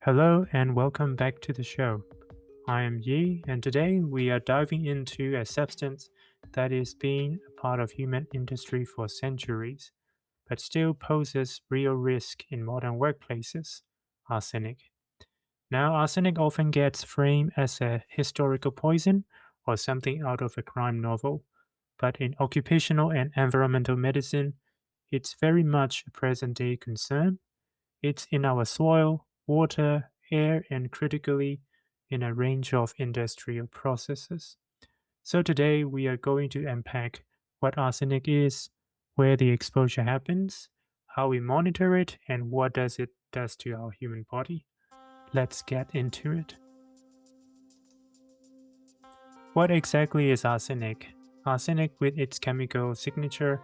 Hello and welcome back to the show. I am Yi, and today we are diving into a substance that has been a part of human industry for centuries, but still poses real risk in modern workplaces: arsenic. Now, arsenic often gets framed as a historical poison or something out of a crime novel, but in occupational and environmental medicine, it's very much a present day concern. It's in our soil, water, air, and critically in a range of industrial processes. So today we are going to unpack what arsenic is, where the exposure happens, how we monitor it, and what does it does to our human body. Let's get into it. What exactly is arsenic? Arsenic, with its chemical signature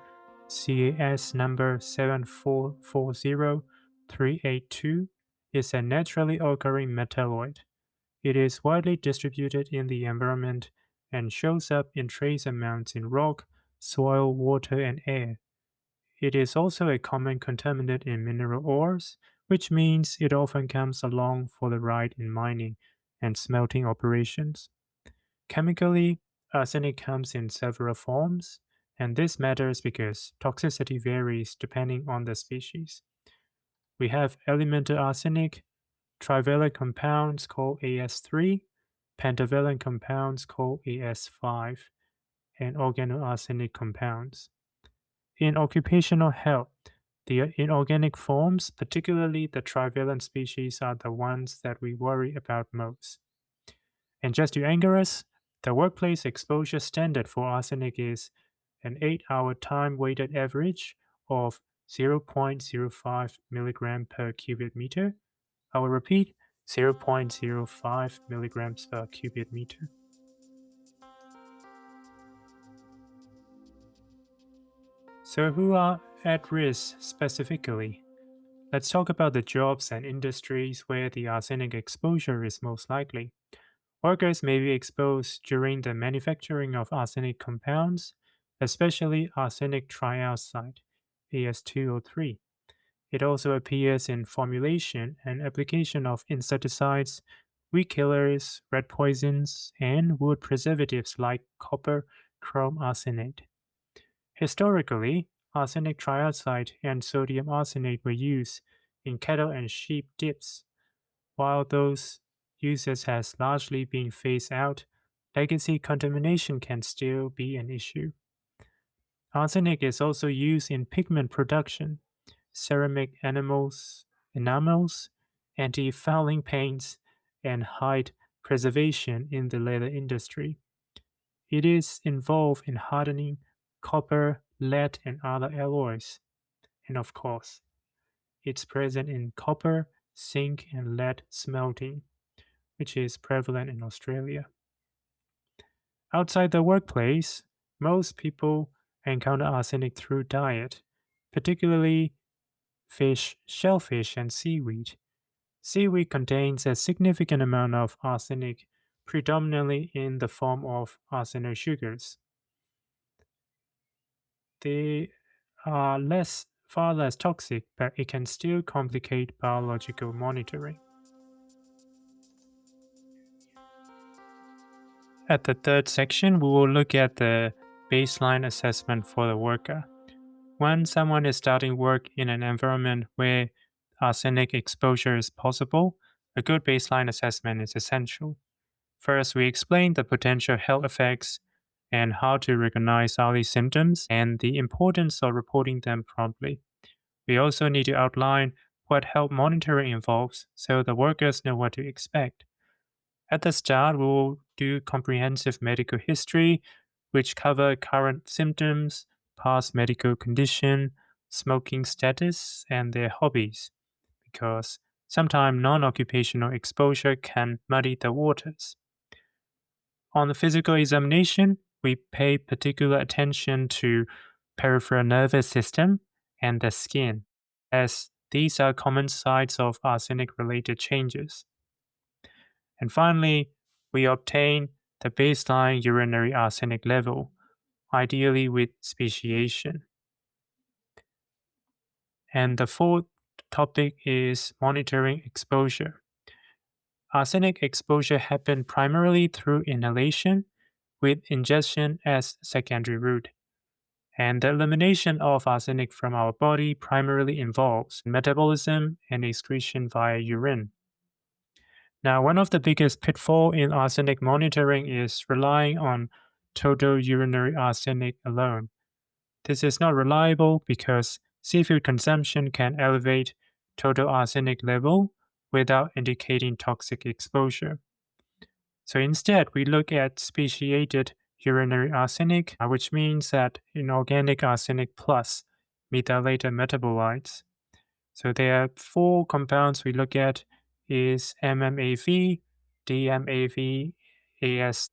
CAS number 7440382, is a naturally occurring metalloid. It is widely distributed in the environment and shows up in trace amounts in rock, soil, water, and air. It is also a common contaminant in mineral ores, which means it often comes along for the ride in mining and smelting operations. Chemically, arsenic comes in several forms, and this matters because toxicity varies depending on the species. We have elemental arsenic, trivalent compounds called As3, pentavalent compounds called As5, and organoarsenic compounds. In occupational health, the inorganic forms, particularly the trivalent species, are the ones that we worry about most. And just to anger us, the workplace exposure standard for arsenic is an 8-hour time weighted average of 0.05 milligram per cubic meter. I will repeat, 0.05 milligrams per cubic meter. So, who are at risk specifically? Let's talk about the jobs and industries where the arsenic exposure is most likely. Workers may be exposed during the manufacturing of arsenic compounds, especially arsenic trioxide, As2O3. It also appears in formulation and application of insecticides, weed killers, rat poisons, and wood preservatives like copper chrome arsenate. Historically, arsenic trioxide and sodium arsenate were used in cattle and sheep dips. While those uses has largely been phased out, legacy contamination can still be an issue. Arsenic is also used in pigment production, ceramic enamels, anti-fouling paints, and hide preservation in the leather industry. It is involved in hardening copper, lead, and other alloys. And of course, it's present in copper, zinc, and lead smelting, which is prevalent in Australia. Outside the workplace, most people encounter arsenic through diet, particularly fish, shellfish, and seaweed. Seaweed contains a significant amount of arsenic, predominantly in the form of arsenic sugars. They are far less toxic, but it can still complicate biological monitoring. At the third section, we will look at the baseline assessment for the worker. When someone is starting work in an environment where arsenic exposure is possible, a good baseline assessment is essential. First, we explain the potential health effects and how to recognize early symptoms and the importance of reporting them promptly. We also need to outline what health monitoring involves so the workers know what to expect. At the start, we will do comprehensive medical history, which cover current symptoms, past medical condition, smoking status, and their hobbies, because sometimes non-occupational exposure can muddy the waters. On the physical examination, we pay particular attention to peripheral nervous system and the skin, as these are common sites of arsenic-related changes. And finally, we obtain the baseline urinary arsenic level, ideally with speciation. And the fourth topic is monitoring exposure. Arsenic exposure happens primarily through inhalation, with ingestion as secondary route. And the elimination of arsenic from our body primarily involves metabolism and excretion via urine. Now, one of the biggest pitfalls in arsenic monitoring is relying on total urinary arsenic alone. This is not reliable because seafood consumption can elevate total arsenic level without indicating toxic exposure. So instead, we look at speciated urinary arsenic, which means that inorganic arsenic plus methylated metabolites. So there are four compounds we look at is MMAV, DMAV, AS.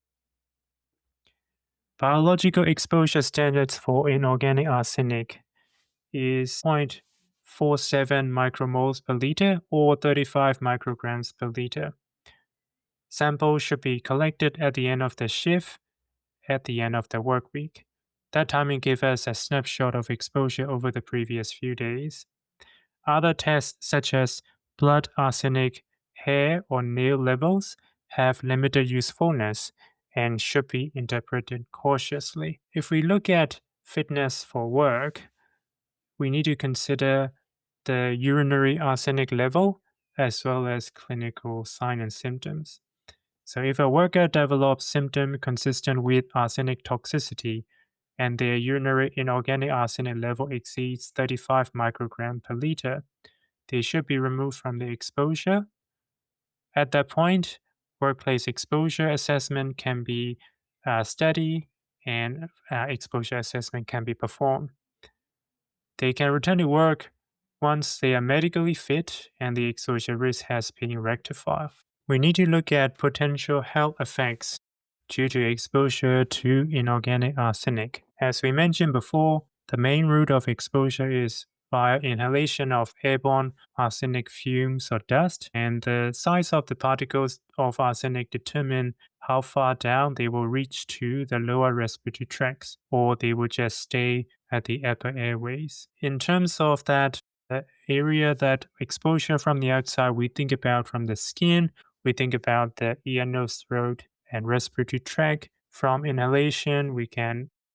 Biological exposure standards for inorganic arsenic is 0.47 micromoles per liter or 35 micrograms per liter. Samples should be collected at the end of the shift at the end of the work week. That timing gives us a snapshot of exposure over the previous few days. Other tests, such as blood arsenic, hair, or nail levels, have limited usefulness and should be interpreted cautiously. If we look at fitness for work, we need to consider the urinary arsenic level as well as clinical signs and symptoms. So, if a worker develops symptoms consistent with arsenic toxicity and their urinary inorganic arsenic level exceeds 35 microgram per liter, they should be removed from the exposure. At that point, workplace exposure assessment can be studied and exposure assessment can be performed. They can return to work once they are medically fit and the exposure risk has been rectified. We need to look at potential health effects due to exposure to inorganic arsenic. As we mentioned before, the main route of exposure is via inhalation of airborne arsenic fumes or dust, and the size of the particles of arsenic determine how far down they will reach to the lower respiratory tracts, or they will just stay at the upper airways. In terms of that, the area that exposure from the outside, we think about from the skin, we think about the ear, nose, throat, and respiratory tract. From inhalation,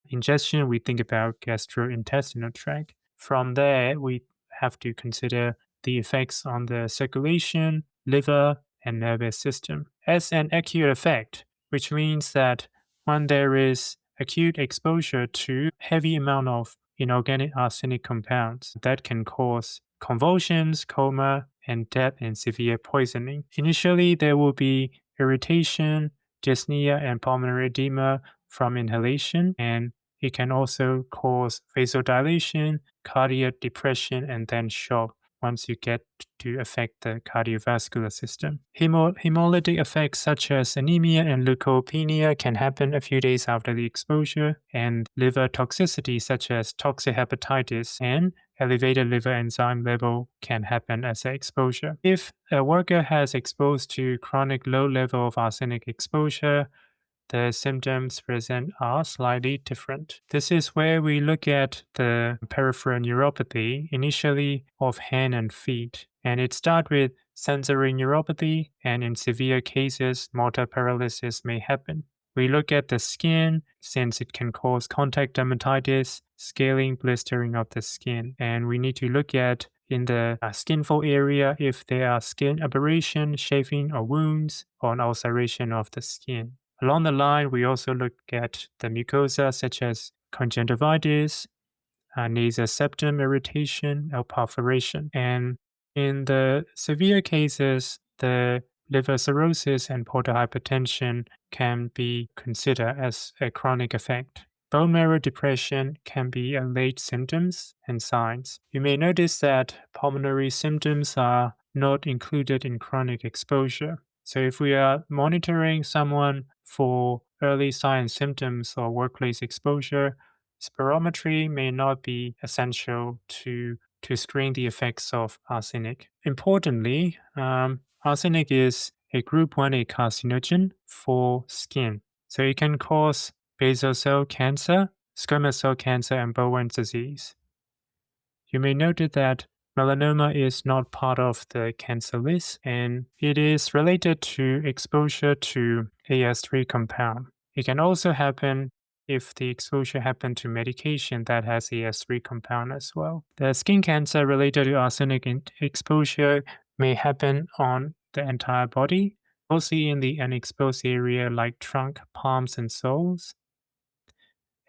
ingestion, we think about gastrointestinal tract. From there, we have to consider the effects on the circulation, liver, and nervous system. As an acute effect, which means that when there is acute exposure to heavy amount of inorganic arsenic compounds, that can cause convulsions, coma, and death and severe poisoning. Initially, there will be irritation, dyspnea, and pulmonary edema from inhalation, and it can also cause vasodilation, cardiac depression, and then shock once you get to affect the cardiovascular system. Hemolytic effects such as anemia and leukopenia can happen a few days after the exposure, and liver toxicity such as toxic hepatitis and elevated liver enzyme level can happen as an exposure. If a worker has exposed to chronic low level of arsenic exposure, the symptoms present are slightly different. This is where we look at the peripheral neuropathy, initially of hand and feet. And it starts with sensory neuropathy, and in severe cases, motor paralysis may happen. We look at the skin, since it can cause contact dermatitis, scaling, blistering of the skin. And we need to look at in the skinfold area if there are skin aberration, chafing, or wounds, or an ulceration of the skin. Along the line, we also look at the mucosa such as conjunctivitis, nasal septum irritation, or perforation. And in the severe cases, the liver cirrhosis and portal hypertension can be considered as a chronic effect. Bone marrow depression can be a late symptoms and signs. You may notice that pulmonary symptoms are not included in chronic exposure. So if we are monitoring someone for early signs, symptoms, or workplace exposure, spirometry may not be essential to screen the effects of arsenic. Importantly, arsenic is a group 1A carcinogen for skin. So it can cause basal cell cancer, squamous cell cancer, and Bowen's disease. You may note that Melanoma is not part of the cancer list, and it is related to exposure to AS3 compound. It can also happen if the exposure happened to medication that has AS3 compound as well. The skin cancer related to arsenic exposure may happen on the entire body, mostly in the unexposed area like trunk, palms, and soles.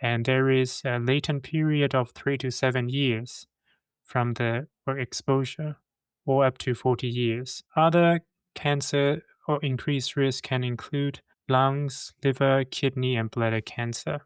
And there is a latent period of 3 to 7 years from the work exposure, or up to 40 years. Other cancer or increased risk can include lungs, liver, kidney, and bladder cancer.